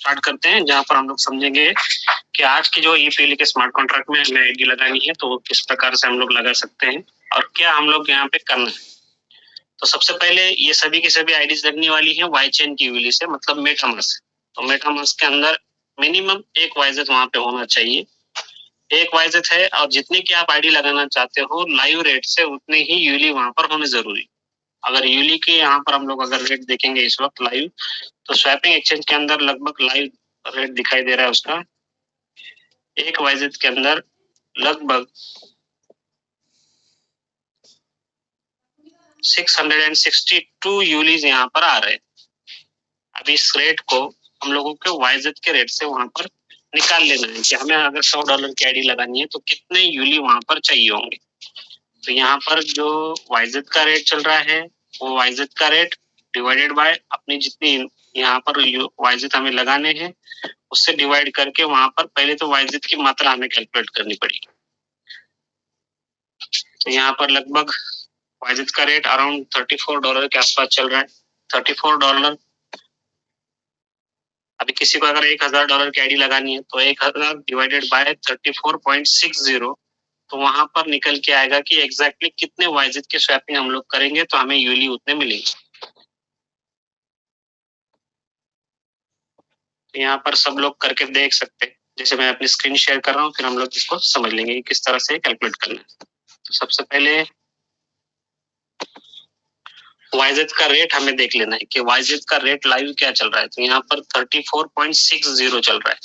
Start करते हैं, जहां पर हम लोग समझेंगे कि आज की जो ई-पीएल के स्मार्ट कॉन्ट्रैक्ट में हमें आईडी लगानी है तो किस प्रकार से हम लोग लगा सकते हैं और क्या हम लोग यहाँ पे करना है। तो सबसे पहले ये सभी की सभी आईडीज लगने वाली है वाई चेन की यूली से, मतलब मेटामास्क। तो मेटामास्क के अंदर मिनिमम एक वाइजेट वहां पे होना चाहिए। एक वाइजेट है और जितने की आप आईडी लगाना चाहते हो लाइव रेट से उतने ही यूली वहां पर होने जरूरी। अगर यूली के यहाँ पर हम लोग अगर रेट देखेंगे इस वक्त लाइव, तो स्वैपिंग एक्सचेंज के अंदर लगभग लाइव रेट दिखाई दे रहा है उसका एक वाइजेट के अंदर लगभग 662 यूलीज यहाँ पर आ रहे हैं। अब इस रेट को हम लोगों के वाइजेट के रेट से वहां पर निकाल लेना है कि हमें अगर $100 की आईडी लगानी है तो कितने यूली वहां पर चाहिए होंगे। तो यहाँ पर जो वाइजेट का रेट चल रहा है वो वाइजेट का रेट डिवाइडेड बाय अपनी जितनी यहाँ पर वाइजेट हमें लगाने हैं उससे डिवाइड करके वहां पर पहले तो वाइजेट की मात्रा हमें कैलकुलेट करनी पड़ेगी। तो यहाँ पर लगभग वाइजेट का रेट अराउंड $34 के आसपास चल रहा है। $34। अभी किसी को अगर $1000 की आईडी लगानी है तो 1000 डिवाइडेड बाय 34.60, तो वहां पर निकल के आएगा कि एग्जैक्टली कितने वाइजेट के स्वैपिंग हम लोग करेंगे तो हमें यूली उतने मिलेंगे। तो यहाँ पर सब लोग करके देख सकते हैं, जैसे मैं अपनी स्क्रीन शेयर कर रहा हूँ, फिर हम लोग इसको समझ लेंगे कि किस तरह से कैलकुलेट करना है। तो सबसे पहले वाइजेट का रेट हमें देख लेना है कि वाइजेट का रेट लाइव क्या चल रहा है। तो यहाँ पर 34.60 चल रहा है।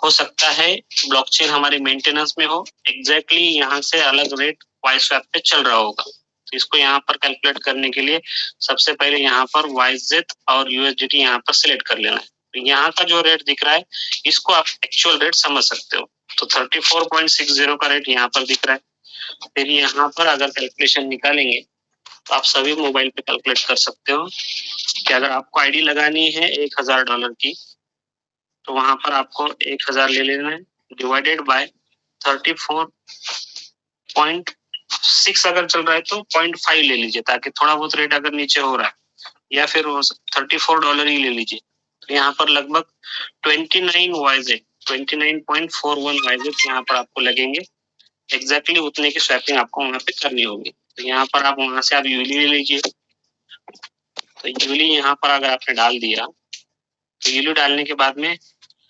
हो सकता है ब्लॉकचेन हमारी मेंटेनेंस में हो, एग्जैक्टली यहाँ से अलग रेट वाइस्वैप पे चल रहा होगा। तो इसको यहाँ पर कैलकुलेट करने के लिए सबसे पहले यहाँ पर वाइजेट और यूएसडीटी यहाँ पर सिलेक्ट कर लेना है। तो यहाँ का जो रेट दिख रहा है इसको आप एक्चुअल रेट समझ सकते हो। तो 34.60 का रेट यहाँ पर दिख रहा है। फिर यहाँ पर अगर कैलकुलेशन निकालेंगे तो आप सभी मोबाइल पे कैलकुलेट कर सकते हो कि अगर आपको आईडी लगानी है $1000 की तो वहां पर आपको 1000 ले लेना है डिवाइडेड बाय 34.6 अगर चल रहा है तो 0.5 ले लीजिए ताकि थोड़ा बहुत रेट अगर नीचे हो रहा है, या फिर $34 ही ले लीजिए। तो यहाँ पर लगभग 29.41 वाइजेट यहाँ पर आपको लगेंगे। एग्जैक्टली उतने की स्वैपिंग आपको वहां पे करनी होगी। तो यहाँ पर आप वहां से आप यूली ले लीजिए। तो यूली यहाँ पर अगर आपने डाल दिया तो यूली डालने के बाद में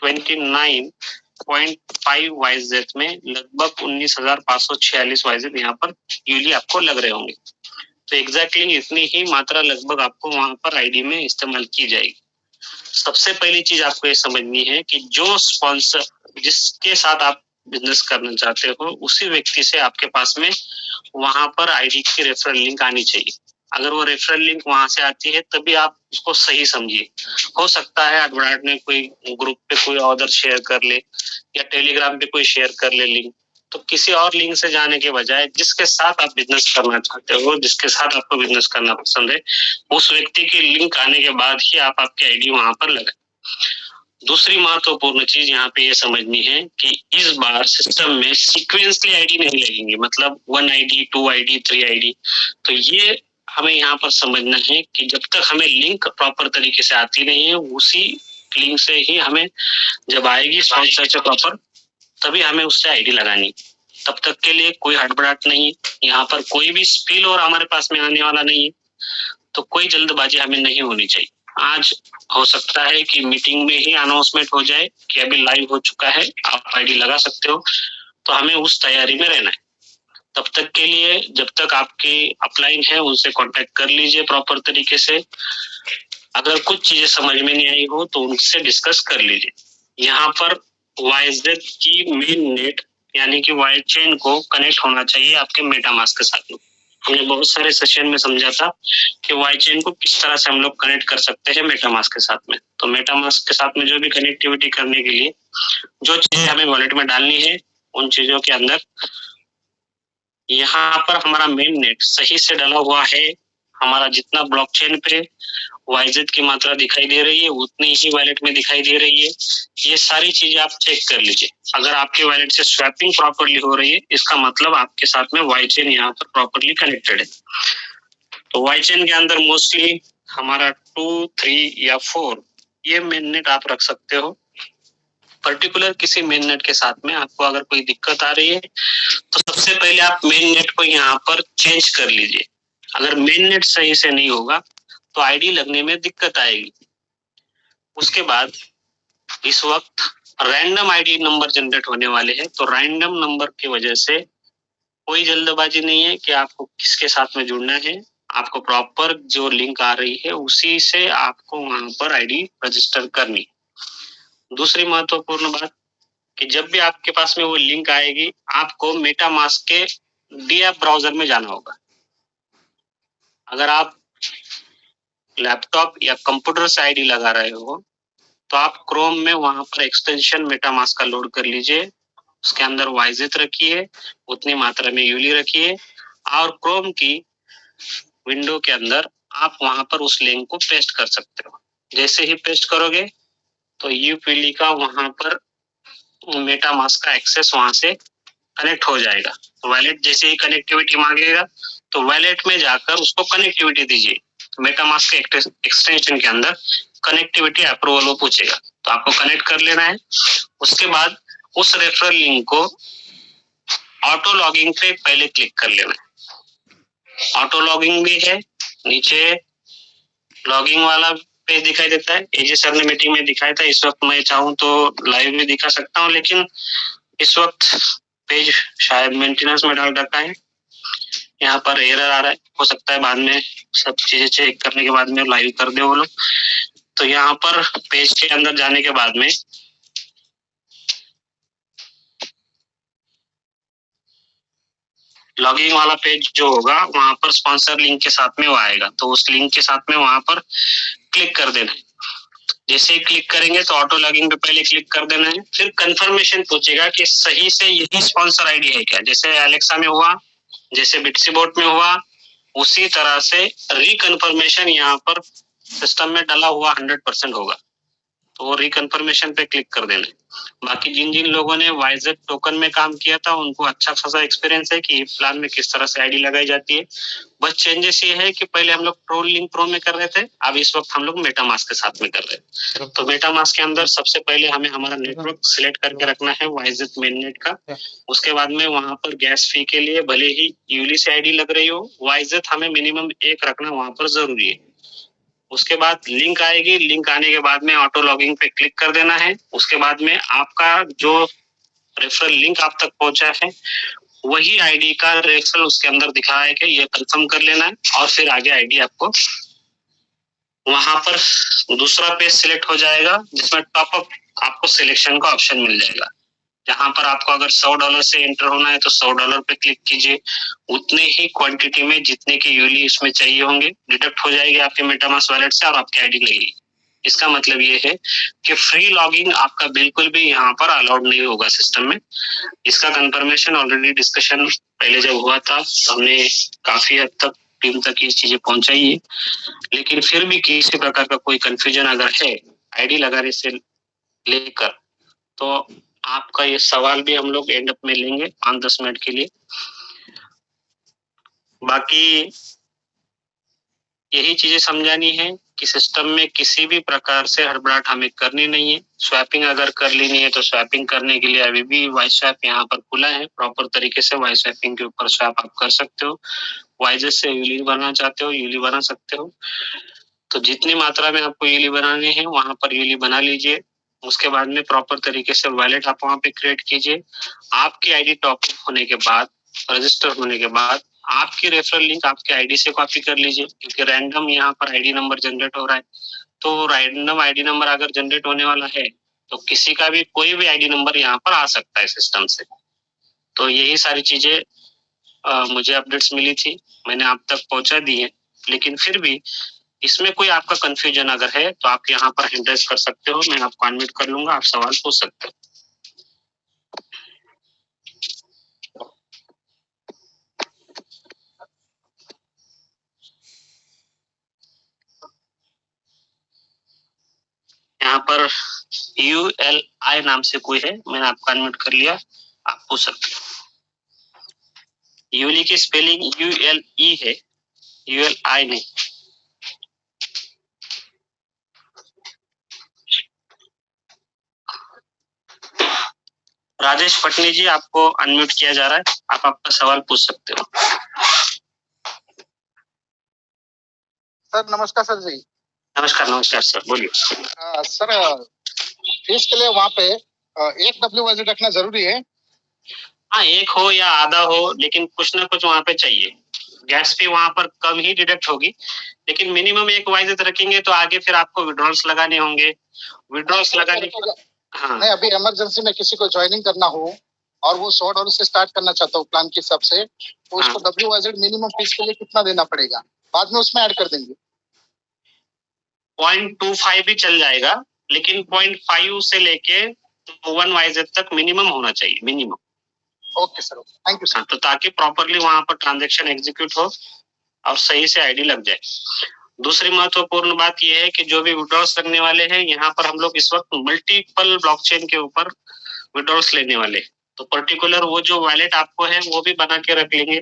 29.5 वाइजेट में लगभग 19,546 वाइजेट यहाँ पर यूली आपको लग रहे होंगे। तो एग्जैक्टली इतनी ही मात्रा लगभग आपको वहां पर आईडी में इस्तेमाल की जाएगी। सबसे पहली चीज आपको ये समझनी है कि जो स्पॉन्सर जिसके साथ आप बिजनेस करना चाहते हो उसी व्यक्ति से आपके पास में वहां पर आईडी की रेफरल लिंक आनी चाहिए। अगर वो रेफरल लिंक वहां से आती है तभी आप उसको सही समझिए। हो सकता है एडवर्टाइज में कोई ग्रुप पे कोई ऑर्डर शेयर कर ले या टेलीग्राम पे कोई शेयर कर ले लिंक, तो किसी और लिंक से जाने के बजाय जिसके साथ आप बिजनेस करना चाहते हो, जिसके साथ आपको बिजनेस करना पसंद है, उस व्यक्ति की लिंक आने के बाद ही आप आपकी आईडी वहां पर लगाएं। दूसरी महत्वपूर्ण चीज यहाँ पे ये समझनी है कि इस बार सिस्टम में सीक्वेंसली आईडी नहीं लगेंगे, मतलब 1 आईडी 2 आईडी 3 आईडी। तो ये हमें यहाँ पर समझना है कि जब तक हमें लिंक प्रॉपर तरीके से आती नहीं है उसी लिंक से ही हमें जब आएगी स्पॉन्सरशिप प्रॉपर तभी हमें उससे आईडी लगानी। तब तक के लिए कोई हड़बड़ाहट नहीं, यहाँ पर कोई भी स्पिल और हमारे पास में आने वाला नहीं है, तो कोई जल्दबाजी हमें नहीं होनी चाहिए। आज हो सकता है कि मीटिंग में ही अनाउंसमेंट हो जाए कि अभी लाइव हो चुका है, आप आईडी लगा सकते हो, तो हमें उस तैयारी में रहना है। तब तक के लिए जब तक आपकी अपलाइन है उनसे कांटेक्ट कर लीजिए प्रॉपर तरीके से। अगर कुछ चीजें समझ में नहीं आई हो तो उनसे डिस्कस कर लीजिए। यहाँ पर वाइजेट की मेन नेट यानी कि वाई चेन को कनेक्ट होना चाहिए आपके मेटामास्क के साथ में। हमने बहुत सारे सेशन में समझा था कि वाई चेन को किस तरह से हम लोग कनेक्ट कर सकते हैं मेटामास्क के साथ में। तो मेटामास्क के साथ में जो भी कनेक्टिविटी करने के लिए जो चीजें हमें वॉलेट में डालनी है उन चीजों के अंदर यहाँ पर हमारा मेन नेट सही से डला हुआ है, हमारा जितना ब्लॉकचेन पे वाइजेट की मात्रा दिखाई दे रही है उतनी ही वॉलेट में दिखाई दे रही है। ये सारी चीजें आप चेक कर लीजिए। अगर आपके वॉलेट से स्वैपिंग प्रॉपरली हो रही है इसका मतलब आपके साथ में वाई चेन यहाँ पर प्रॉपरली कनेक्टेड है। तो वाई चेन के अंदर मोस्टली हमारा 2, 3 या 4 ये मेननेट आप रख सकते हो। पर्टिकुलर किसी मेननेट के साथ में आपको अगर कोई दिक्कत आ रही है तो सबसे पहले आप मेननेट को यहाँ पर चेंज कर लीजिए। अगर मेननेट सही से नहीं होगा तो आईडी लगने में दिक्कत आएगी। उसके बाद इस वक्त रैंडम आईडी नंबर जनरेट होने वाले हैं, तो रैंडम नंबर की वजह से कोई जल्दबाजी नहीं है कि आपको किसके साथ में जुड़ना है। आपको प्रॉपर जो लिंक आ रही है उसी से आपको वहां पर आईडी रजिस्टर करनी। दूसरी महत्वपूर्ण बात कि जब भी आपके पास में वो लिंक आएगी, आपको मेटामास्क के डीएप ब्राउजर में जाना होगा। अगर आप लैपटॉप या कंप्यूटर से आईडी लगा रहे हो तो आप क्रोम में वहां पर एक्सटेंशन मेटामास्क का लोड कर लीजिए। उसके अंदर वाइजेट रखिए, उतनी मात्रा में यूली रखिए और क्रोम की विंडो के अंदर आप वहां पर उस लिंक को पेस्ट कर सकते हो। जैसे ही पेस्ट करोगे तो यूपीली का वहां पर मेटामास्क का एक्सेस वहां से कनेक्ट हो जाएगा। वॉलेट जैसे ही कनेक्टिविटी मांगेगा तो वॉलेट में जाकर उसको कनेक्टिविटी दीजिए। मेटामास्क के एक्सटेंशन के अंदर कनेक्टिविटी अप्रूवल वो पूछेगा, तो आपको कनेक्ट कर लेना है। उसके बाद उस रेफरल लिंक को ऑटो लॉगिंग पे पहले क्लिक कर लेना है। ऑटो लॉगिंग भी है, नीचे लॉगिंग वाला पेज दिखाई देता है। एजी सर ने मीटिंग में दिखाया था। इस वक्त मैं चाहूँ तो लाइव में दिखा सकता हूँ, लेकिन इस वक्त पेज शायद मेंटेनेंस में डाल रखा है। यहाँ पर एरर आ रहा है, हो सकता है बाद में सब चीजें चेक करने के बाद में लाइव कर दे वो लोग। तो यहाँ पर पेज के अंदर जाने के बाद में लॉगिंग वाला पेज जो होगा वहां पर स्पॉन्सर लिंक के साथ में वो आएगा, तो उस लिंक के साथ में वहां पर क्लिक कर देना है। जैसे ही क्लिक करेंगे तो ऑटो लॉगिंग पे पहले क्लिक कर देना है। फिर कंफर्मेशन पूछेगा कि सही से यही स्पॉन्सर आईडी है क्या। जैसे एलेक्सा में हुआ, जैसे बिट्सी बोट में हुआ, उसी तरह से रिकन्फर्मेशन यहाँ पर सिस्टम में डला हुआ 100% होगा, तो वो रिकन्फर्मेशन पे क्लिक कर देना है। बाकी जिन जिन लोगों ने वाइजेट टोकन में काम किया था उनको अच्छा खासा एक्सपीरियंस है कि प्लान में किस तरह से आईडी लगाई जाती है। बस चेंजेस ये है कि पहले हम लोग ट्रोल लिंक प्रो में कर रहे थे, अब इस वक्त हम लोग मेटामास्क के साथ में कर रहे हैं। तो मेटामास्क के अंदर सबसे पहले हमें हमारा नेटवर्क सिलेक्ट करके रखना है वाइजेट मेननेट का। उसके बाद में वहां पर गैस फी के लिए भले ही यूली से आईडी लग रही हो, वाइजेट हमें मिनिमम 1 रखना वहां पर जरूरी है। उसके बाद लिंक आएगी, लिंक आने के बाद में ऑटो लॉगिंग पे क्लिक कर देना है। उसके बाद में आपका जो रेफरल लिंक आप तक पहुंचा है वही आईडी का रेफरल उसके अंदर दिखा है कि ये कंफर्म कर लेना है, और फिर आगे आईडी आपको वहां पर दूसरा पेज सिलेक्ट हो जाएगा जिसमें टॉप अप आपको सिलेक्शन का ऑप्शन मिल जाएगा। जहां पर आपको अगर $100 से एंटर होना है तो $100 पे क्लिक कीजिए। उतने ही क्वांटिटी में जितने की यूली इसमें चाहिए होंगे डिडक्ट हो जाएगी आपके मेटामास्क वॉलेट से और आपकी आईडी लगेगी। इसका मतलब ये है कि फ्री लॉगिंग आपका बिल्कुल भी यहाँ पर अलाउड नहीं होगा सिस्टम में। इसका कंफर्मेशन ऑलरेडी डिस्कशन पहले जब हुआ था तो हमने काफी हद तक टीम तक ये चीजें पहुंचाई है, लेकिन फिर भी किसी प्रकार का कोई कंफ्यूजन अगर है आईडी लगाने से लेकर तो आपका ये सवाल भी हम लोग एंड अप में लेंगे 5-10 मिनट के लिए। बाकी यही चीजें समझानी है कि सिस्टम में किसी भी प्रकार से हड़बड़ाहट हमें करनी नहीं है। स्वैपिंग अगर कर लेनी है तो स्वैपिंग करने के लिए अभी भी वाई स्वैप यहाँ पर खुला है। प्रॉपर तरीके से वाई स्वैपिंग के ऊपर स्वैप आप कर सकते हो। वाइजेट से यूली बनाना चाहते हो यूली बना सकते हो। तो जितनी मात्रा में आपको यूली बनाने हैं वहां पर यूली बना लीजिए। उसके बाद में प्रॉपर तरीके से वॉलेट आप वहां पे क्रिएट कीजिए। आपकी आईडी टॉप अप होने के बाद, रजिस्टर होने के बाद आपकी रेफरल लिंक आपके आईडी से कॉपी कर लीजिए, क्योंकि रैंडम यहाँ पर आईडी नंबर जनरेट हो रहा है। तो रैंडम आईडी नंबर अगर जनरेट होने वाला है तो किसी का भी कोई भी आईडी नंबर यहाँ पर आ सकता है सिस्टम से। तो यही सारी चीजें मुझे अपडेट्स मिली थी, मैंने आप तक पहुंचा दी है। लेकिन फिर भी इसमें कोई आपका कंफ्यूजन अगर है तो आप यहाँ पर हैंड रेज कर सकते हो, मैं आपको अनम्यूट कर लूंगा, आप सवाल पूछ सकते हो। यहाँ पर ULI नाम से कोई है, मैंने आपको अनम्यूट कर लिया, आप पूछ सकते हो। यूली की स्पेलिंग ULE है, ULI नहीं। राजेश पटनी जी, आपको अनम्यूट किया जा रहा है, आप आपका सवाल पूछ सकते हो। सर नमस्कार सर जी। नमस्कार नमस्कार सर, बोलिए। सर फीस के लिए वहाँ पे एक WYZ रखना जरूरी है? हाँ, एक हो या आधा हो, लेकिन कुछ ना कुछ वहाँ पे चाहिए। गैस फी वहाँ पर कम ही डिडक्ट होगी, लेकिन मिनिमम एक वाइज रखेंगे तो आगे फिर आपको विड्रॉल्स लगाने होंगे। विड्रॉल्स लगाने, हाँ, मैं अभी इमरजेंसी में किसी को ज्वाइनिंग करना हो और वो $100 से स्टार्ट करना चाहता हूँ प्लान के हिसाब से, तो उसको WYZ मिनिमम फीस के लिए कितना देना पड़ेगा? बाद में उसमें ऐड कर देंगे। 0.25 भी चल जाएगा, लेकिन 0.5 से लेके 1YZ तक मिनिमम होना चाहिए, minimum. Okay sir, thank you sir. तो ताकि प्रॉपरली वहां पर ट्रांजेक्शन एग्जीक्यूट हो और सही से आईडी लग जाए। दूसरी महत्वपूर्ण बात यह है कि जो भी विड्रॉल्स लगने वाले हैं, यहाँ पर हम लोग इस वक्त मल्टीपल ब्लॉकचेन के ऊपर विड्रॉल्स लेने वाले, तो पर्टिकुलर वो जो वॉलेट आपको है वो भी बना के रख लेंगे,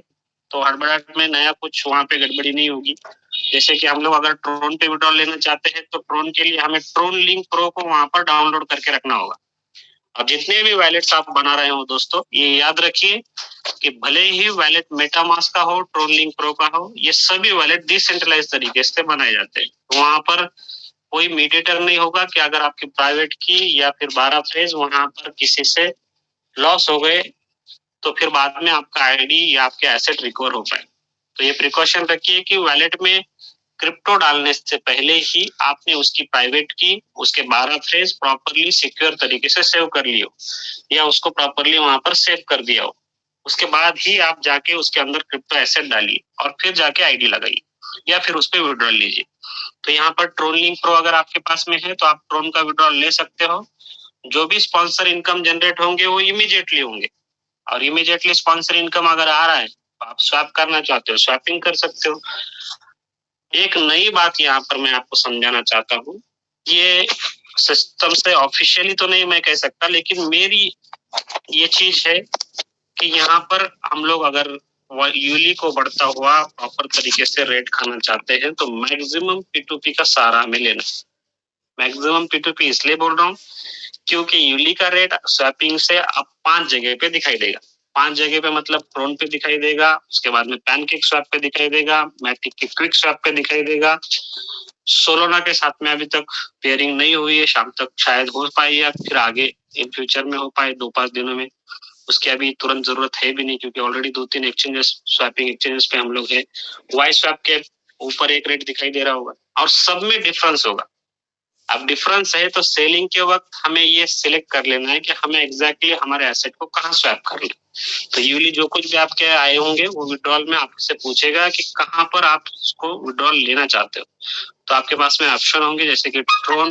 तो हड़बड़ाहट में नया कुछ वहाँ पे गड़बड़ी नहीं होगी। जैसे कि हम लोग अगर ट्रोन पे विड्रॉल लेना चाहते हैं, तो ट्रोन के लिए हमें ट्रोन लिंक प्रो को वहां पर डाउनलोड करके रखना होगा। और जितने भी वैलेट्स आप बना रहे हो दोस्तों, ये याद रखिए कि भले ही वैलेट मेटामास्क का हो, ट्रोन लिंक प्रो का हो, ये सभी वैलेट डिसेंट्रलाइज तरीके से बनाए जाते हैं। तो वहां पर कोई मीडिएटर नहीं होगा कि अगर आपकी प्राइवेट की या फिर 12 फ्रेज वहां पर किसी से लॉस हो गए तो फिर बाद में आपका आईडी या आपके एसेट रिकवर हो पाए। तो ये प्रिकॉशन रखिए कि वैलेट में क्रिप्टो डालने से पहले ही आपने उसकी प्राइवेट की, उसके 12 फ्रेज प्रॉपरली सिक्योर तरीके से सेव कर लियो या उसको प्रॉपरली वहां पर सेव कर दिया हो। उसके बाद ही आप जाके उसके अंदर क्रिप्टो एसेट डालिए और फिर जाके आईडी लगाइए या फिर उस पर विड्रॉल लीजिए। तो यहाँ पर ट्रोन लिंक प्रो अगर आपके पास में है तो आप ट्रोन का विड्रॉल ले सकते हो। जो भी स्पॉन्सर इनकम जनरेट होंगे वो इमीडिएटली होंगे, और इमीडिएटली स्पॉन्सर इनकम अगर आ रहा है तो आप स्वैप करना चाहते हो, स्वैपिंग कर सकते हो। एक नई बात यहाँ पर मैं आपको समझाना चाहता हूँ, ये सिस्टम से ऑफिशियली तो नहीं मैं कह सकता, लेकिन मेरी ये चीज है कि यहाँ पर हम लोग अगर यूली को बढ़ता हुआ प्रॉपर तरीके से रेट खाना चाहते हैं तो मैक्सिमम P2P का सहारा हमें लेना। मैक्सिमम P2P इसलिए बोल रहा हूँ क्योंकि यूली का रेट स्वैपिंग से आप 5 जगह पे दिखाई देगा। 5 जगह पे मतलब ट्रोन पे दिखाई देगा, उसके बाद में पैनकेक स्वैप पे दिखाई देगा, मैटिक के क्विक स्वैप पे दिखाई देगा। सोलोना के साथ में अभी तक पेयरिंग नहीं हुई है, शाम तक शायद हो पाए या फिर आगे इन फ्यूचर में हो पाए 2-5 दिनों में। उसकी अभी तुरंत जरूरत है भी नहीं क्योंकि ऑलरेडी 2-3 एक्सचेंजेस स्वैपिंग एक्सचेंजेस पे हम लोग है। वाई स्वैप के ऊपर एक रेट दिखाई दे रहा होगा और सब में डिफरेंस होगा। अब डिफरेंस है तो सेलिंग के वक्त हमें ये सिलेक्ट कर लेना है कि हमें एग्जैक्टली हमारे एसेट को कहाँ स्वैप करना। तो यूली जो कुछ भी आपके आए होंगे वो विड्रॉल में आपसे पूछेगा कि कहाँ पर आप उसको विड्रॉल लेना चाहते हो। तो आपके पास में ऑप्शन होंगे जैसे कि ट्रोन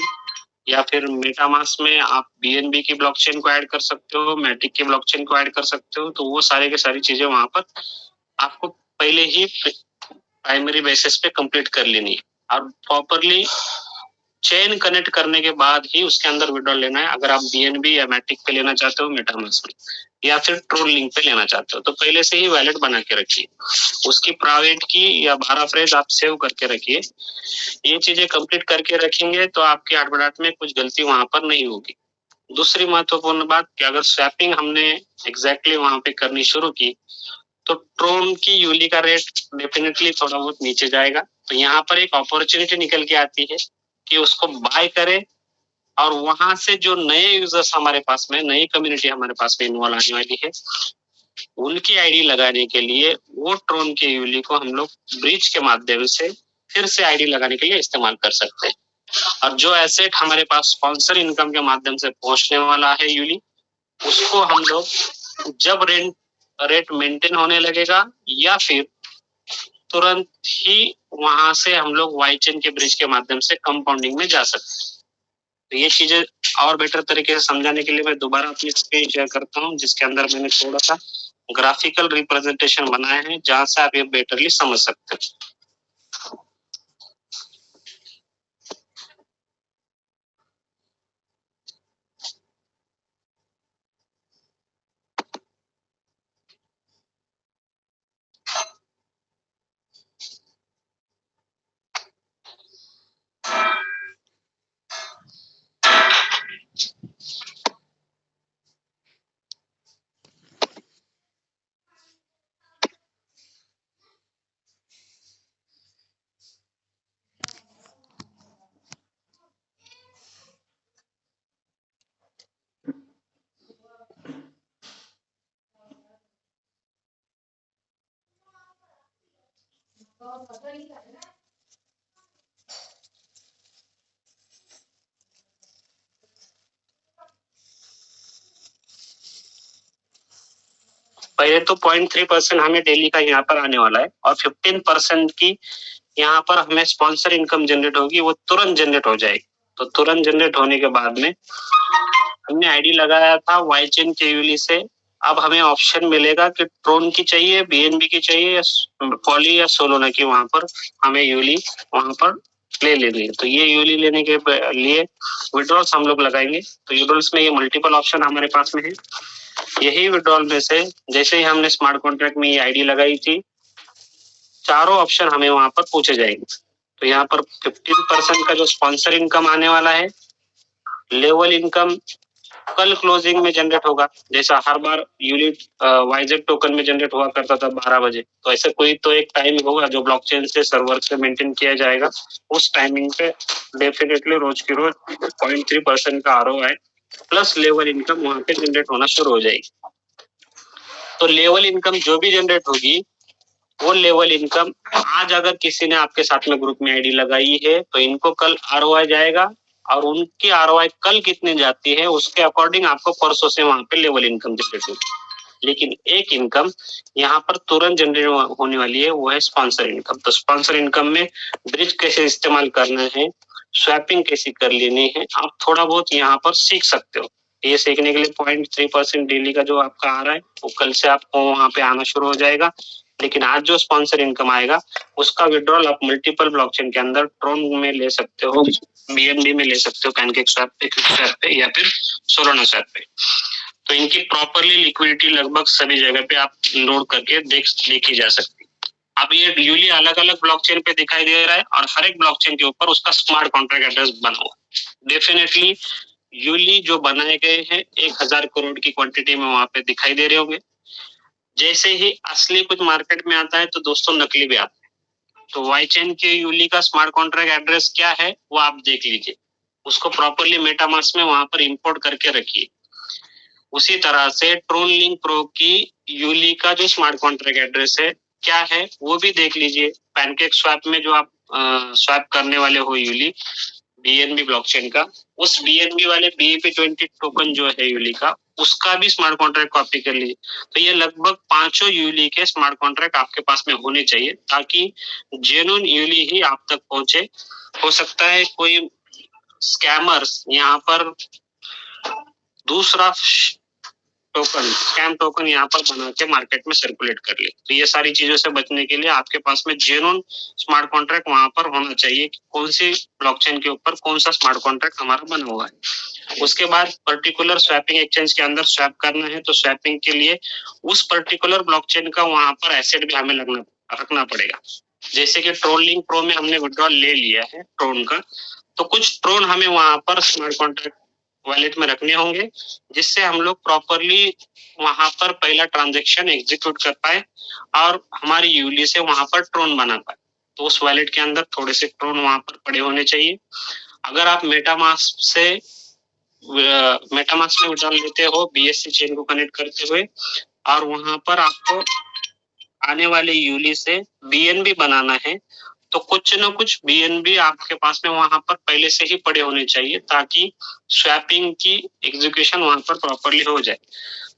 या फिर मेटामास्क में आप BNB की ब्लॉकचेन को ऐड कर सकते हो, मैटिक की ब्लॉकचेन को ऐड कर सकते हो। तो वो सारे के सारी चीजें वहां पर आपको पहले ही प्राइमरी बेसिस पे कंप्लीट कर लेनी है और प्रॉपरली चेन कनेक्ट करने के बाद ही उसके अंदर विड्रॉल लेना है। अगर आप BNB या मैटिक पे लेना चाहते हो मेटामास्क में या फिर ट्रोन लिंक पे लेना चाहते हो तो पहले से ही वैलेट बना के रखिए, उसकी प्राइवेट की या 12 फ्रेज आप सेव करके रखिए। ये चीजें कंप्लीट करके रखेंगे तो आपकी हड़बड़ाहट में कुछ गलती वहां पर नहीं होगी। दूसरी महत्वपूर्ण बात कि अगर स्वैपिंग हमने एग्जैक्टली वहां पे करनी शुरू की तो ट्रोन की यूली का रेट डेफिनेटली थोड़ा बहुत नीचे जाएगा। तो यहाँ पर एक अपॉर्चुनिटी निकल के आती है कि उसको बाय करें और वहां से जो नए यूजर्स हमारे पास में, नई कम्युनिटी हमारे पास में इन्वॉल्व आने वाली है, उनकी आईडी लगाने के लिए वो ट्रोन के यूली को हम लोग ब्रिज के माध्यम से फिर से आईडी लगाने के लिए इस्तेमाल कर सकते हैं। और जो एसेट हमारे पास स्पॉन्सर इनकम के माध्यम से पहुंचने वाला है यूली, उसको हम लोग जब रेट मेंटेन होने लगेगा या फिर तुरंत ही वहां से हम लोग वाई चेन के ब्रिज के माध्यम से कंपाउंडिंग में जा सकते हैं। तो ये चीजें और बेटर तरीके से समझाने के लिए मैं दोबारा अपनी स्क्रीन शेयर करता हूँ जिसके अंदर मैंने थोड़ा सा ग्राफिकल रिप्रेजेंटेशन बनाए हैं जहां से आप ये बेटरली समझ सकते हैं। पहले तो 0.3% हमें डेली का यहाँ पर आने वाला है और 15% की यहाँ पर हमें स्पॉन्सर इनकम जनरेट होगी, वो तुरंत जनरेट हो जाएगी। तो तुरंत जनरेट होने के बाद में हमने आईडी लगाया था वाई चेन के यूली से। अब हमें ऑप्शन मिलेगा कि ट्रोन की चाहिए, बीएनबी की चाहिए या पॉली या सोलोना की, वहां पर हमें यूली वहां पर ले लेनी है। तो ये यूली लेने के लिए विड्रॉल्स हम लोग लगाएंगे। तो विड्रॉल्स में ये मल्टीपल ऑप्शन हमारे पास में है। यही विड्रॉल में से जैसे ही हमने स्मार्ट कॉन्ट्रैक्ट में ये आईडी लगाई थी, चारों ऑप्शन हमें वहां पर पूछे जाएंगे। तो यहाँ पर 15% का जो स्पॉन्सर इनकम आने वाला है, लेवल इनकम कल क्लोजिंग में जनरेट होगा, जैसा हर बार यूनिट वाईजेड टोकन में जनरेट हुआ करता था 12 बजे। तो ऐसा कोई तो एक टाइम होगा जो ब्लॉकचेन से सर्वर से मेंटेन किया जाएगा। उस टाइमिंग पे डेफिनेटली रोज की रोज 0.3% का आरओआई प्लस लेवल इनकम वहां पे जनरेट होना शुरू हो जाएगी। तो लेवल इनकम जो भी जनरेट होगी, वो लेवल इनकम आज अगर किसी ने आपके साथ में ग्रुप में आईडी लगाई है तो इनको कल आरओआई जाएगा, और उनकी आरओआई कल कितने जाती है उसके अकॉर्डिंग आपको परसों से वहां पे लेवल इनकम जनरेट होगी। लेकिन एक इनकम यहाँ पर तुरंत जनरेट होने वाली है, वो है स्पॉन्सर इनकम। तो स्पॉन्सर इनकम में ब्रिज कैसे इस्तेमाल करना है, स्वैपिंग कैसे कर लेनी है, आप थोड़ा बहुत यहाँ पर सीख सकते हो। ये सीखने के लिए 0.3% डेली का जो आपका आ रहा है वो कल से आपको वहां पे आना शुरू हो जाएगा। लेकिन आज जो स्पॉन्सर इनकम आएगा उसका विड्रॉल आप मल्टीपल ब्लॉकचेन के अंदर ट्रोन में ले सकते हो, बीएनबी में ले सकते हो, पैनकेक स्वैप पे, क्विकस्वैप पे या फिर सोलोना स्वैप पे। तो इनकी प्रॉपरली लिक्विडिटी लगभग सभी जगह पे आप लोड करके देखी जा सकती है। अब ये यूली अलग अलग ब्लॉकचेन पे दिखाई दे रहा है और हर एक ब्लॉकचेन के ऊपर उसका स्मार्ट कॉन्ट्रैक्ट एड्रेस बना हुआ। डेफिनेटली यूली जो बनाए गए हैं 1000 करोड़ की क्वांटिटी में वहां पे दिखाई दे रहे होंगे। जैसे ही असली कुछ मार्केट में आता है तो दोस्तों नकली भी आता है। तो वाई चेन के यूली का स्मार्ट कॉन्ट्रैक्ट एड्रेस क्या है वो आप देख लीजिए, उसको प्रॉपरली मेटामास्क में वहां पर इंपोर्ट करके रखिए। उसी तरह से ट्रोन लिंक प्रो की यूली का जो स्मार्ट कॉन्ट्रैक्ट एड्रेस है क्या है वो भी देख लीजिए। पैनकेक स्वैप में जो आप स्वैप करने वाले हो यूली बीएनबी ब्लॉकचेन का, उस बीएनबी वाले BEP20 टोकन जो है यूली का, उसका भी स्मार्ट कॉन्ट्रैक्ट कॉपी कर लीजिए। तो ये लगभग 5 यूली के स्मार्ट कॉन्ट्रैक्ट आपके पास में होने चाहिए ताकि जेन्युइन यूली ही आप तक पहुंचे। हो सकता है कोई स्कैमर्स यहाँ पर दूसरा टोकन, स्कैम टोकन यहाँ पर बना के मार्केट में सर्कुलेट कर ले। तो ये सारी चीजों से बचने के लिए आपके पास में जेन्युइन स्मार्ट कॉन्ट्रैक्ट वहां पर होना चाहिए कि कौन सी ब्लॉकचेन के ऊपर कौन सा स्मार्ट कॉन्ट्रैक्ट हमारा बना हुआ है। उसके बाद पर्टिकुलर स्वैपिंग एक्सचेंज के अंदर स्वैप करना है तो स्वैपिंग के लिए उस पर्टिकुलर ब्लॉकचेन का वहां पर एसेट भी हमें रखना पड़ेगा। जैसे कि ट्रोन लिंक प्रो में हमने विड्रॉल ले लिया है ट्रोन का, तो कुछ ट्रोन हमें वहां पर स्मार्ट कॉन्ट्रैक्ट वॉलेट में रखने होंगे जिससे हम लोग प्रॉपरली वहां पर पहला ट्रांजैक्शन एग्जीक्यूट कर पाए और हमारी यूली से वहां पर ट्रोन बना पाए। तो उस वॉलेट के अंदर थोड़े से ट्रोन वहां पर पड़े होने चाहिए। अगर आप मेटामास्क में विड्रॉल लेते हो BSC चेन को कनेक्ट करते हुए और वहां पर आपको आने वाले यूली से BNB बनाना है, तो कुछ न कुछ BNB आपके पास में वहां पर पहले से ही पड़े होने चाहिए ताकि स्वैपिंग की एग्जीक्यूशन वहां पर प्रॉपरली हो जाए।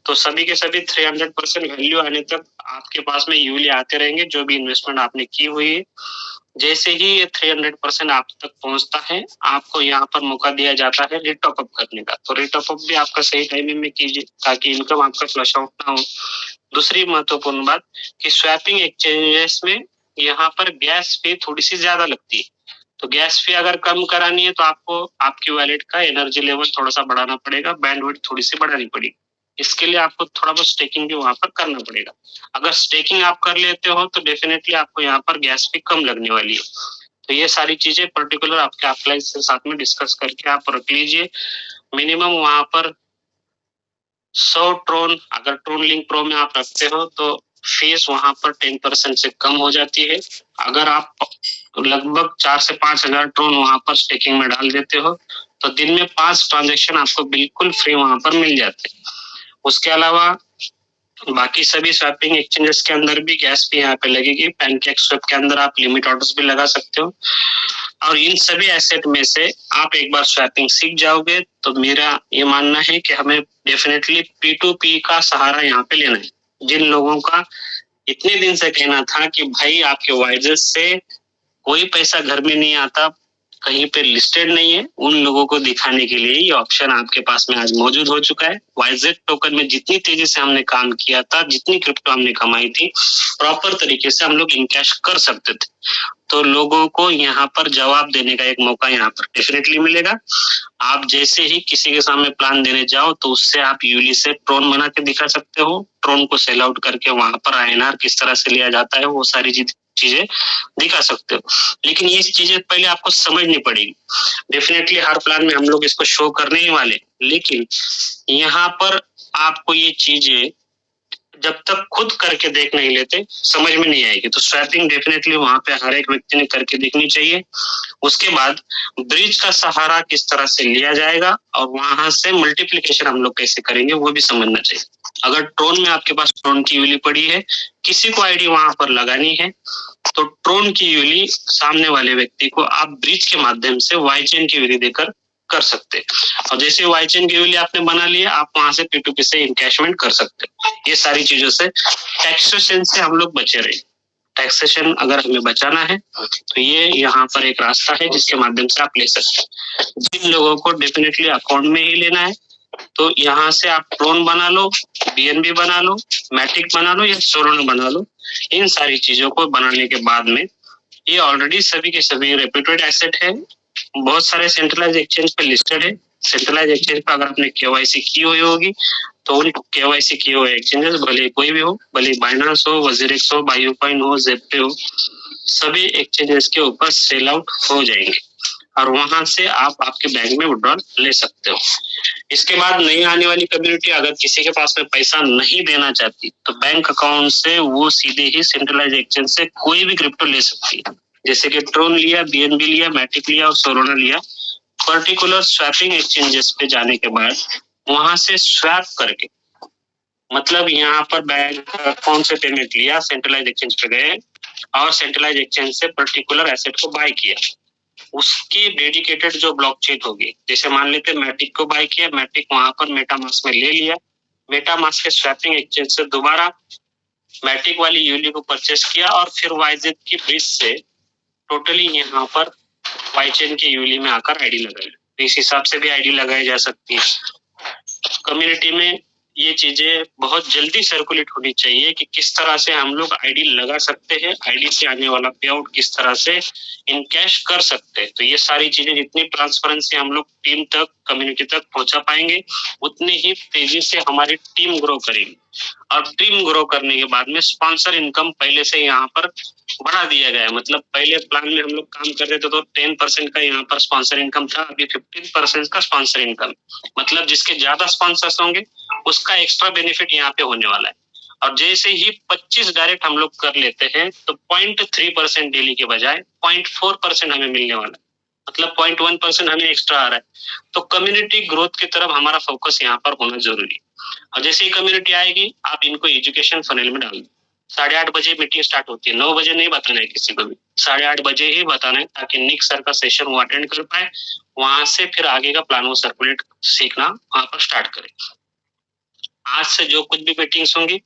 तो सभी के सभी 300% वैल्यू आने तक आपके पास में यूली आते रहेंगे जो भी इन्वेस्टमेंट आपने की हुई है। जैसे ही ये 300% आप तक पहुंचता है आपको यहाँ पर मौका दिया जाता है रिटॉप अप करने का। तो रिटॉप अप भी आपका सही टाइमिंग में कीजिए ताकि इनकम आपका फ्लश आउट ना हो। दूसरी महत्वपूर्ण बात कि स्वैपिंग एक्सचेंजेस में यहाँ पर गैस फी थोड़ी सी ज्यादा लगती है। तो गैस फी अगर कम करानी है तो आपको आपकी वॉलेट का एनर्जी लेवल थोड़ा सा बढ़ाना पड़ेगा, बैंडविड्थ थोड़ी सी बढ़ानी पड़ेगी। इसके लिए आपको थोड़ा बहुत स्टेकिंग भी वहां पर करना पड़ेगा। अगर स्टेकिंग आप कर लेते हो तो डेफिनेटली आपको यहाँ पर गैस फी कम लगने वाली है। तो ये सारी चीजें पर्टिकुलर आपके अपलाइन से साथ में डिस्कस करके आप रख लीजिए। मिनिमम वहां पर 100 ट्रोन, अगर ट्रोन लिंक प्रो में आप रखते हो तो फीस वहां पर 10% से कम हो जाती है। अगर आप लगभग 4 से 5,000 ट्रोन वहां पर स्टेकिंग में डाल देते हो तो दिन में 5 ट्रांजैक्शन आपको बिल्कुल फ्री वहां पर मिल जाते हैं। उसके अलावा बाकी सभी स्वैपिंग एक्सचेंजेस के अंदर भी गैस भी यहाँ पे लगेगी। पैनकेक स्वैप के अंदर आप लिमिट ऑर्डर्स भी लगा सकते हो। और इन सभी एसेट में से आप एक बार स्वैपिंग सीख जाओगे तो मेरा ये मानना है कि हमें डेफिनेटली P2P का सहारा यहाँ पे लेना है। जिन लोगों का इतने दिन से कहना था कि भाई आपके वाइजेस से कोई पैसा घर में नहीं आता, कहीं पे लिस्टेड नहीं है, उन लोगों को दिखाने के लिए ये ऑप्शन आपके पास में आज मौजूद हो चुका है। वाइजेट टोकन में जितनी तेजी से हमने काम किया था, जितनी क्रिप्टो हमने कमाई थी, प्रॉपर तरीके से हम लोग इनकैश कर सकते थे। तो लोगों को यहाँ पर जवाब देने का एक मौका यहाँ पर डेफिनेटली मिलेगा। आप जैसे ही किसी के सामने प्लान देने जाओ तो उससे आप यूली से ट्रोन बना के दिखा सकते हो। ट्रोन को सेल आउट करके वहां पर INR किस तरह से लिया जाता है वो सारी चीजें दिखा सकते हो। लेकिन ये चीजें पहले आपको समझनी पड़ेगी। डेफिनेटली हर प्लान में हम लोग इसको शो करने ही वाले, लेकिन यहाँ पर आपको ये चीजें जब तक खुद करके देख नहीं लेते समझ में नहीं आएगी। तो स्वैपिंग डेफिनेटली वहां पे हर एक व्यक्ति ने करके देखनी चाहिए। उसके बाद ब्रिज का सहारा किस तरह से लिया जाएगा और वहां से मल्टीप्लीकेशन हम लोग कैसे करेंगे वो भी समझना चाहिए। अगर ट्रोन में आपके पास ट्रोन की यूली पड़ी है, किसी को आईडी वहां पर लगानी है, तो ट्रोन की यूली सामने वाले व्यक्ति को आप ब्रिज के माध्यम से वाई चेन की यूली देकर कर सकते। और जैसे वाई चेन की यूली आपने बना लिया, आप वहां से P2P से इनकैशमेंट कर सकते। ये सारी चीजों से टैक्सेशन से हम लोग बचे रहे। टैक्सेशन अगर हमें बचाना है तो ये यहाँ पर एक रास्ता है जिसके माध्यम से आप ले सकते हैं। जिन लोगों को डेफिनेटली अकाउंट में ही लेना है तो यहाँ से आप ट्रोन बना लो, BNB बना लो, मैटिक बना लो या सोलोना बना लो। इन सारी चीजों को बनाने के बाद में ये ऑलरेडी सभी के सभी रेप्यूटेड एसेट है। बहुत सारे सेंट्रलाइज एक्सचेंज पे लिस्टेड है। सेंट्रलाइज एक्सचेंज पे अगर आपने KYC की हुई होगी तो उन KYC किए हुए एक्सचेंजेस भले कोई भी हो, भले बाइनेंस हो, वजीरेक्स हो, बायोकॉइन हो, ज़ेप्टे हो, सभी एक्सचेंजेस के ऊपर सेल आउट हो जाएंगे और वहां से आप आपके बैंक में विड्रॉल ले सकते हो। इसके बाद नई आने वाली कम्युनिटी अगर किसी के पास में पैसा नहीं देना चाहती तो बैंक अकाउंट से वो सीधे ही सेंट्रलाइज एक्सचेंज से कोई भी क्रिप्टो ले सकती है। जैसे कि ट्रोन लिया, BNB लिया, मैटिक लिया और सोलोना लिया। पर्टिकुलर स्वैपिंग एक्सचेंजेस पे जाने के बाद वहां से स्वैप करके, मतलब यहाँ पर बैंक अकाउंट से पेमेंट लिया, सेंट्रलाइज एक्सचेंज पे गए और सेंट्रलाइज एक्सचेंज से पर्टिकुलर एसेट को बाय किया। उसकी डेडिकेटेड जो ब्लॉकचेन होगी, जैसे मान लेते मैटिक को बाय किया, मैटिक वहां पर मेटामास्क में ले लिया, मेटामास्क के स्वैपिंग एक्सचेंज से दोबारा मैटिक वाली यूली को परचेस किया और फिर वाइजेट की ब्रिज से टोटली यहाँ पर वाई चेन की यूली में आकर आईडी लगाई। तो इस हिसाब से भी आईडी लगाई जा सकती है। कम्युनिटी में ये चीजें बहुत जल्दी सर्कुलेट होनी चाहिए कि किस तरह से हम लोग आईडी लगा सकते हैं, आईडी से आने वाला पे आउट किस तरह से इनकैश कर सकते हैं। तो ये सारी चीजें जितनी ट्रांसपेरेंसी हम लोग टीम तक, कम्युनिटी तक पहुंचा पाएंगे, उतनी ही तेजी से हमारी टीम ग्रो करेगी। और टीम ग्रो करने के बाद में स्पॉन्सर इनकम पहले से यहाँ पर बढ़ा दिया गया है। मतलब पहले प्लान में हम लोग काम करते थे तो 10% का यहाँ पर स्पॉन्सर इनकम था, अभी 15% का स्पॉन्सर इनकम। मतलब जिसके ज्यादा स्पॉन्सर्स होंगे उसका एक्स्ट्रा बेनिफिट यहाँ पे होने वाला है। और जैसे ही 25 डायरेक्ट हम लोग कर लेते हैं तो 0.3% डेली के बजाय 0.4% हमें मिलने वाला है। मतलब 0.1% हमें एक्स्ट्रा आ रहा है। तो कम्युनिटी ग्रोथ की तरफ हमारा फोकस यहाँ पर होना जरूरी है। और जैसे ही कम्युनिटी आएगी आप इनको एजुकेशन फनेल में डाल दो। 8:30 बजे मीटिंग स्टार्ट होती है, 9 बजे नहीं बताना है किसी को भी, 8:30 बजे ही बताना है ताकि निक सर का सेशन वो अटेंड कर पाए। वहां से फिर आगे का प्लान वो सर्कुलेट सीखना वहां पर स्टार्ट करें। आज से जो कुछ भी मीटिंग्स होंगी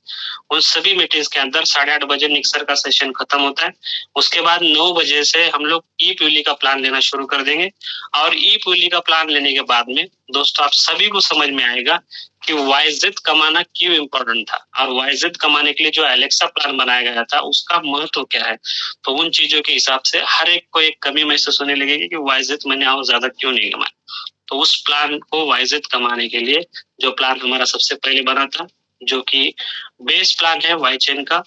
उन सभी मीटिंग्स के अंदर 8:30 बजे निक्सर का सेशन खत्म होता है। उसके बाद 9 बजे से हम लोग ई प्यूली का प्लान लेना शुरू कर देंगे। और ई प्यूली का प्लान लेने के बाद में दोस्तों आप सभी को समझ में आएगा कि वाइजेट कमाना क्यों इम्पोर्टेंट था और वाइजेट कमाने के लिए जो एलेक्सा प्लान बनाया गया था उसका महत्व क्या है। तो उन चीजों के हिसाब से हर एक को एक कमी महसूस होने लगेगी कि वाइजेट मैंने और ज्यादा क्यों नहीं कमाया। तो उस प्लान को वाइजेट कमाने के लिए जो प्लान हमारा सबसे पहले बना था, जो कि बेस प्लान है वाई चेन का,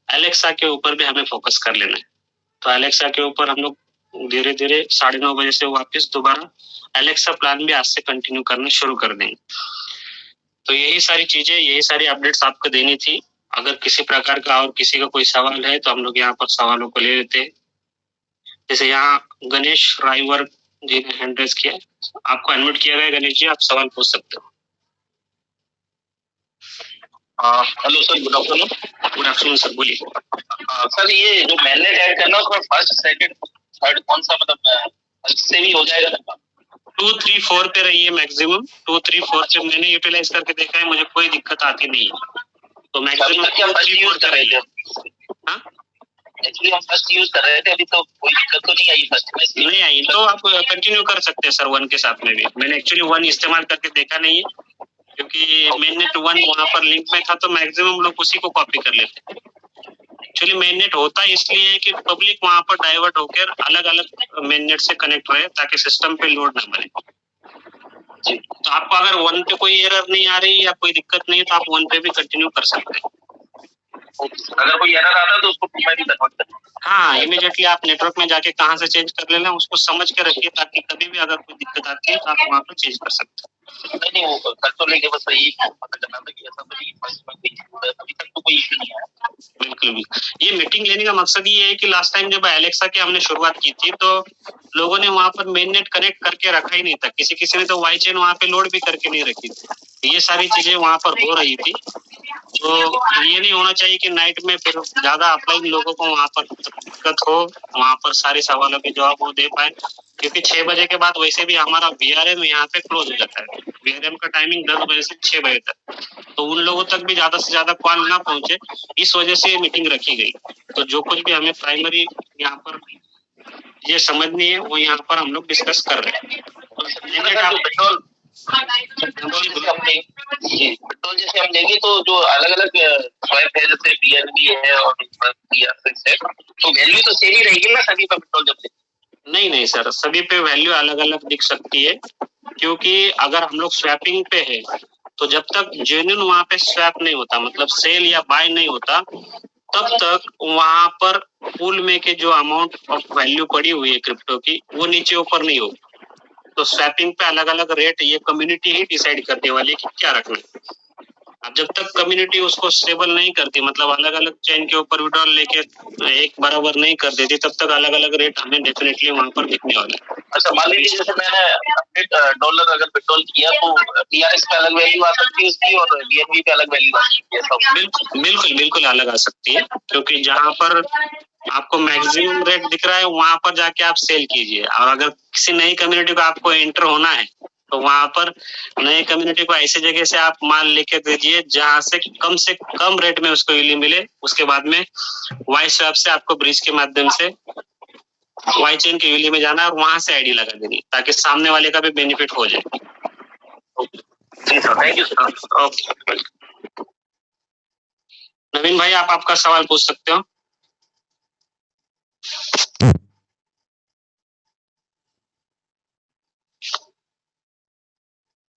एलेक्सा के ऊपर भी हमें फोकस कर लेना है। तो एलेक्सा के ऊपर हम लोग धीरे धीरे 9:30 बजे से वापस दोबारा एलेक्सा प्लान भी आज से कंटिन्यू करना शुरू कर देंगे। तो यही सारी चीजें, यही सारी अपडेट्स आपको देनी थी। अगर किसी प्रकार का और किसी का कोई सवाल है तो हम लोग यहाँ पर सवालों को ले लेते हैं। जैसे यहाँ गणेश रायवर जी ने हैंड रेज किया, आपको अनम्यूट किया गया। गणेश जी आप सवाल पूछ सकते हो। Hello sir, good afternoon. Good afternoon sir, बोलिए। सर, ये जो मैनेट ऐड करना है उसमें फर्स्ट सेकंड थर्ड कौन सा, मतलब इससे भी हो जाएगा ना? 2, 3, 4 पे रहिए मैक्सिमम। 2, 3, 4 पे मैंने यूटिलाइज करके देखा है, मुझे कोई दिक्कत आती नहीं है। तो मैक्सिमम 2, 3, 4 पे रहिए। हाँ, एक्चुअली हम फर्स्ट यूज कर रहे थे, अभी तो कोई दिक्कत तो नहीं आई फर्स्ट में। नहीं आई तो आप कंटिन्यू कर सकते हैं सर 1 के साथ में भी। मैंने एक्चुअली 1 इस्तेमाल करके देखा नहीं है, क्योंकि मैननेट 1 वहाँ पर लिंक में था, तो मैक्सिमम लोग उसी को कॉपी कर लेते हैं। एक्चुअली मैननेट होता इसलिए है कि पब्लिक वहाँ पर डाइवर्ट होकर अलग अलग मैननेट से कनेक्ट रहे, ताकि सिस्टम पे लोड ना बने। तो आपको अगर 1 पे कोई एरर नहीं आ रही या कोई दिक्कत नहीं है, तो आप 1 पे भी कंटिन्यू कर सकते हैं। अगर कोई एरर आता है तो उसको मैं भी करवाता हूँ। हाँ, इमीडिएटली आप नेटवर्क में जाके कहाँ से चेंज कर लेना, उसको समझ के रखिए, ताकि कभी भी अगर कोई दिक्कत आती है तो आप वहाँ पर चेंज कर सकते हैं। नहीं, वो कर तो लेंगे, बस यही पता करना था कि ऐसा तो नहीं, अभी तक तो कोई इशू नहीं आया। बिल्कुल भी। ये मीटिंग लेने का मकसद ये है कि लास्ट टाइम जब एलेक्सा की हमने शुरुआत की थी, तो लोगों ने वहाँ पर मेन नेट कनेक्ट करके रखा ही नहीं था। किसी ने तो वाई चेन वहाँ पे लोड भी करके नहीं रखी थी। ये सारी चीजें वहाँ पर हो रही थी। तो ये नहीं होना चाहिए कि नाइट में फिर ज्यादा ऑफलाइन लोगों को वहाँ पर दिक्कत हो, वहाँ पर सारे सवालों के जवाब वो दे पाए, क्योंकि 6 बजे के बाद वैसे भी हमारा VRM यहाँ पे क्लोज हो जाता है। VRM का टाइमिंग 10 बजे से 6 बजे तक, तो उन लोगों तक भी ज्यादा से ज्यादा कॉल ना पहुंचे, इस वजह से ये मीटिंग रखी गई। तो जो कुछ भी हमें प्राइमरी यहाँ पर ये समझनी है, वो यहाँ पर हम लोग डिस्कस कर रहे हैं। पेट्रोल जैसे हम लेंगे तो जो अलग अलग स्वैप है, जैसे BNB है और तो वैल्यू तो सेम ही रहेगी ना सभी पे पेट्रोल जब से? नहीं सर, सभी पे वैल्यू अलग अलग दिख सकती है, क्योंकि अगर हम लोग स्वैपिंग पे है तो जब तक जेन्युइन वहाँ पे स्वैप नहीं होता, मतलब सेल या बाय नहीं होता, तब तक वहाँ पर पूल में के जो अमाउंट ऑफ वैल्यू पड़ी हुई है क्रिप्टो की, वो नीचे ऊपर नहीं होगी। तो स्वैपिंग पे अलग अलग रेट ये कम्युनिटी ही डिसाइड करने वाली है कि क्या रखना है। अब जब तक कम्युनिटी उसको स्टेबल नहीं करती, मतलब अलग अलग चेन के ऊपर विड्रॉल लेके एक बराबर नहीं कर देती, तब तक अलग अलग रेट हमें डेफिनेटली वहाँ पर दिखने वाला है। अच्छा, मान लीजिए जैसे मैंने $100 अगर पेट्रोल किया तो TRS पे अलग वैल्यू आ सकती है उसकी और BNB पे अलग वैल्यू आ सकती है? बिल्कुल अलग आ सकती है, क्योंकि जहाँ पर आपको मैक्सिमम रेट दिख रहा है वहां पर जाके आप सेल कीजिए, और अगर किसी नई कम्युनिटी को आपको एंटर होना है तो वहां पर नई कम्युनिटी को ऐसी जगह से आप माल लेके दीजिए जहां से कम रेट में उसको यूली मिले। उसके बाद में वाई स्वैप से आपको ब्रिज के माध्यम से वाई चेन के यूली में जाना है और वहां से आईडी लगा देनी, ताकि सामने वाले का भी बेनिफिट हो जाए। Thank you sir. ओके, नवीन भाई आप आपका सवाल पूछ सकते हो।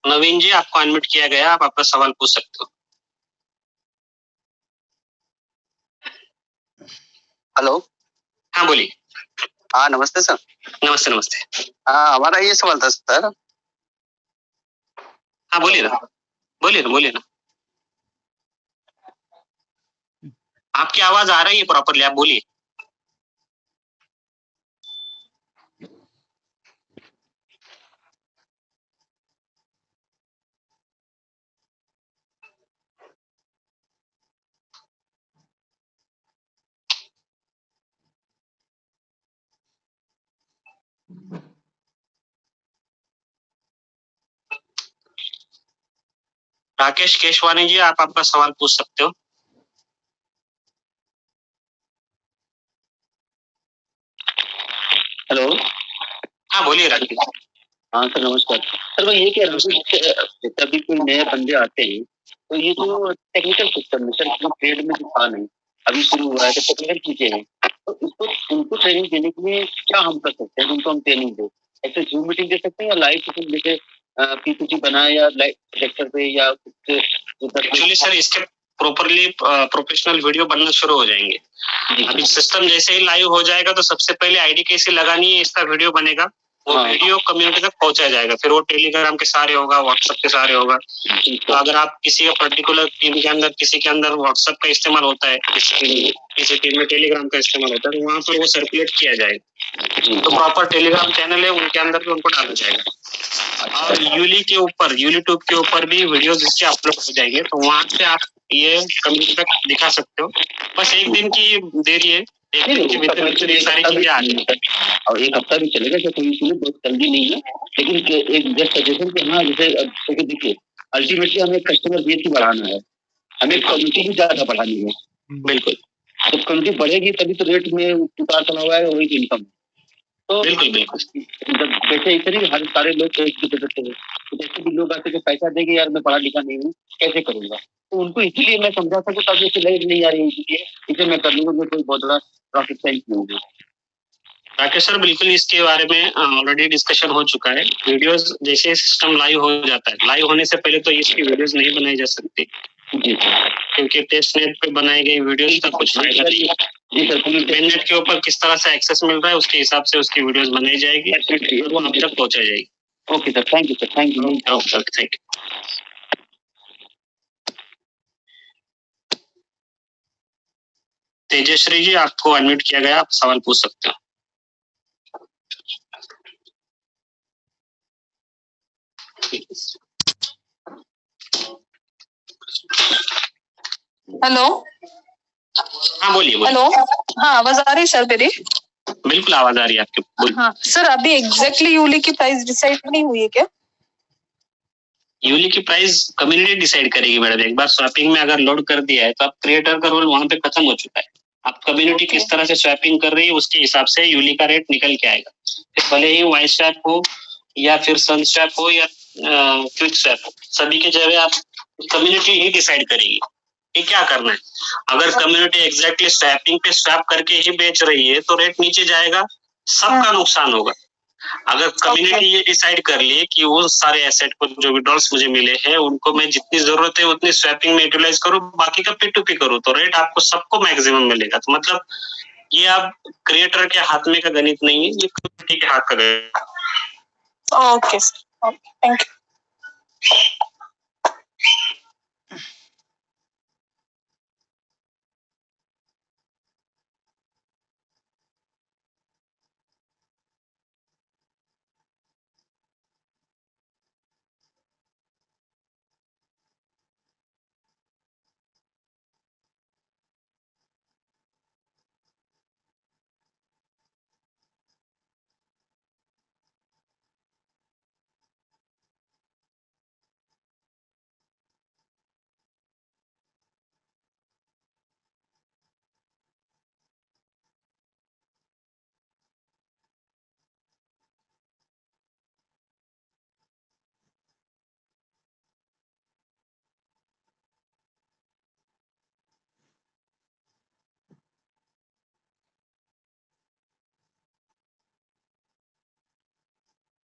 नवीन जी, आपको अनम्यूट किया गया, आप आपका सवाल पूछ सकते हो। हेलो। हाँ बोलिए। हाँ नमस्ते सर। नमस्ते। हाँ, हमारा ये सवाल था सर। हाँ बोलिए ना। आपकी आवाज आ रही है प्रॉपरली, आप बोलिए। राकेश केशवानी जी, आप आपका सवाल पूछ सकते हो। हेलो। हाँ बोलिए राकेश। हाँ सर नमस्कार सर। मैं ये कह रहा हूँ जब भी कोई नए बंदे आते हैं तो ये जो टेक्निकल सिस्टम है सर, ट्रेड में जो नहीं अभी शुरू हुआ है, तो टेक्निकल चीजें हैं, तो इसको उनको ट्रेनिंग देने के लिए क्या हम कर सकते हैं? उनको हम ट्रेनिंग दे, ऐसे जूम मीटिंग दे सकते हैं या लाइव मीटिंग जैसे PPT बनाए या लाइव प्रोजेक्टर पे या एक्चुअली सर इसके प्रॉपरली प्रोफेशनल वीडियो बनना शुरू हो जाएंगे। अभी सिस्टम जैसे ही लाइव हो जाएगा तो सबसे पहले आईडी कैसे लगानी है इसका वीडियो बनेगा, वो वीडियो कम्युनिटी तक पहुंचाया जाएगा, फिर वो टेलीग्राम के सारे होगा, व्हाट्सएप के सारे होगा। तो अगर आप किसी का पर्टिकुलर टीम के अंदर किसी के अंदर व्हाट्सएप का इस्तेमाल होता है, किसी टीम में टेलीग्राम का इस्तेमाल होता है, तो वहाँ पर वो सर्कुलेट किया जाएगा। तो प्रॉपर टेलीग्राम चैनल है उनके अंदर भी उनको डाला जाएगा। और यूली के ऊपर, यूट्यूब के ऊपर भी वीडियोस इसके अपलोड हो जाएंगे, तो वहाँ से आप ये कम्युनिटी तक दिखा सकते हो। बस एक दिन की देरी है, एक दिन के भीतर ये सारी चीजें आ जाएंगी और एक हफ्ता भी चलेगा तो कोई इशू बहुत जल्दी नहीं है। लेकिन एक जस्ट सजेशन कि हाँ जैसे देखिए अल्टीमेटली हमें कस्टमर बेस ही बढ़ाना है, हमें क्वालिटी भी ज्यादा बढ़ानी है। बिल्कुल, तो क्वालिटी बढ़ेगी तभी तो रेट में उतार चढ़ाव हुआ है, वही तो इनकम। तो बिल्कुल वैसे इतने हर सारे लोग देते हैं, तो जैसे भी लोग आते पैसा देंगे यार मैं पढ़ा लिखा नहीं हूँ कैसे करूंगा, तो उनको इसलिए मैं समझा सकूँ तब जैसे नहीं आ रही है इसे मैं कर लूंगा, कोई बहुत बड़ा रॉकेट साइंस नहीं होगी। राकेश सर बिल्कुल इसके बारे में ऑलरेडी डिस्कशन हो चुका है। वीडियोस जैसे सिस्टम लाइव हो जाता है, लाइव होने से पहले तो इसकी वीडियोस नहीं बनाई जा सकती जी क्योंकि टेस्ट नेट पे बनाई गई वीडियोस का कुछ फायदा नहीं है। जी सर, मेन नेट के ऊपर किस तरह से एक्सेस मिल रहा है उसके हिसाब से उसकी वीडियोस बनाई जाएगी और वो आप तक पहुंचाई जाएगी। Okay sir, thank you sir, thank you. Thank you. Tejashree ji आपको अनम्यूट किया गया, आप सवाल पूछ सकते हो। हेलो। हाँ बोलिए। हेलो, हाँ आवाज आ रही है सर मेरी? बिल्कुल आवाज आ रही है आपकी। हाँ सर, अभी एग्जैक्टली यूली की प्राइस डिसाइड नहीं हुई है क्या? यूली की प्राइस कम्युनिटी डिसाइड करेगी मैडम। एक बार स्वैपिंग में अगर लोड कर दिया है तो आप क्रिएटर का रोल वहां पे खत्म हो चुका है। आप कम्युनिटी किस तरह से स्वैपिंग कर रही है उसके हिसाब से यूली का रेट निकल के आएगा। भले ही वाइस स्वैप हो या फिर सन स्वैप हो या क्विक स्वैप हो, सभी के जगह आप कम्युनिटी ही डिसाइड करेगी कि क्या करना है। अगर कम्युनिटी एग्जैक्टली स्वैपिंग पे स्वैप करके ही बेच रही है तो रेट नीचे जाएगा, सबका नुकसान होगा। अगर कम्युनिटी ये डिसाइड कर ली कि वो सारे एसेट को जो विड्रॉल्स मुझे मिले हैं उनको मैं जितनी जरूरत है उतनी स्वैपिंग में यूटिलाइज करूं, बाकी का P2P करूं, तो रेट आपको सबको मैक्सिमम मिलेगा। तो मतलब ये आप क्रिएटर के हाथ में का गणित नहीं है, ये कम्युनिटी के हाथ का गणित। Okay sir, thank you.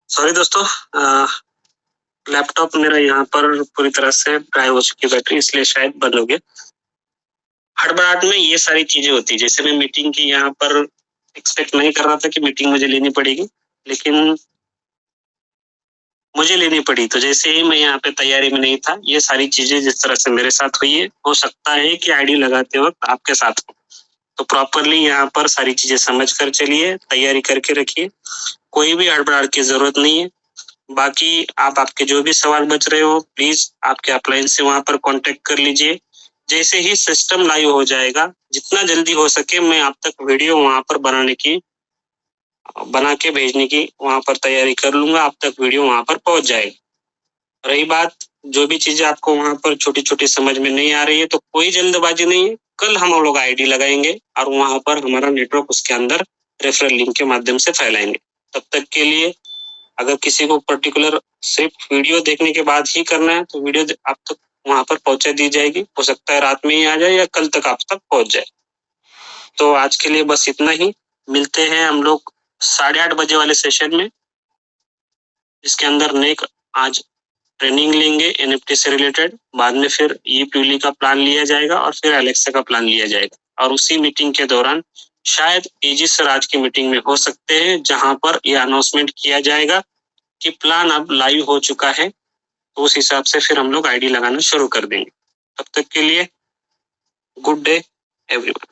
Sorry दोस्तों, लैपटॉप मेरा यहाँ पर पूरी तरह से ड्राई हो चुकी है बैटरी, इसलिए शायद बंद हो गया। हड़बड़ाहट में ये सारी चीजें होती है। जैसे मैं मीटिंग की यहाँ पर एक्सपेक्ट नहीं कर रहा था कि मीटिंग मुझे लेनी पड़ेगी, लेकिन मुझे लेनी पड़ी। तो जैसे ही मैं यहाँ पे तैयारी में नहीं था, ये सारी चीजें जिस तरह से मेरे साथ हुई है, हो सकता है कि आईडी लगाते वक्त आपके साथ हो। तो प्रॉपरली यहाँ पर सारी चीजें समझ कर चलिए, तैयारी करके रखिए, कोई भी हड़बड़ाहट की जरूरत नहीं है। बाकी आपके जो भी सवाल बच रहे हो प्लीज आपके अपलाइन से वहां पर कांटेक्ट कर लीजिए। जैसे ही सिस्टम लाइव हो जाएगा, जितना जल्दी हो सके मैं आप तक वीडियो वहां पर बना के भेजने की वहां पर तैयारी कर लूंगा, आप तक वीडियो वहां पर पहुंच जाएगी। रही बात जो भी चीजें आपको वहां पर छोटी छोटी समझ में नहीं आ रही है, तो कोई जल्दबाजी नहीं है। कल हम लोग आईडी लगाएंगे और वहां पर हमारा नेटवर्क उसके अंदर रेफरल लिंक के माध्यम से फैलाएंगे। तब तक के लिए अगर किसी को पर्टिकुलर सिर्फ वीडियो देखने के बाद ही करना है तो वीडियो आप तक वहां पर पहुंचा दी जाएगी। हो सकता है रात में ही आ जाए या कल तक आप तक पहुंच जाए। तो आज के लिए बस इतना ही। मिलते हैं हम लोग 8:30 बजे वाले सेशन में, जिसके अंदर नेक आज ट्रेनिंग लेंगे NFT से रिलेटेड। बाद में फिर ये प्यूली का प्लान लिया जाएगा और फिर एलेक्सा का प्लान लिया जाएगा। और उसी मीटिंग के दौरान शायद एजी सर आज की मीटिंग में हो सकते हैं, जहां पर यह अनाउंसमेंट किया जाएगा कि प्लान अब लाइव हो चुका है। तो उस हिसाब से फिर हम लोग आईडी लगाना शुरू कर देंगे। तब तक के लिए गुड डे एवरीवन।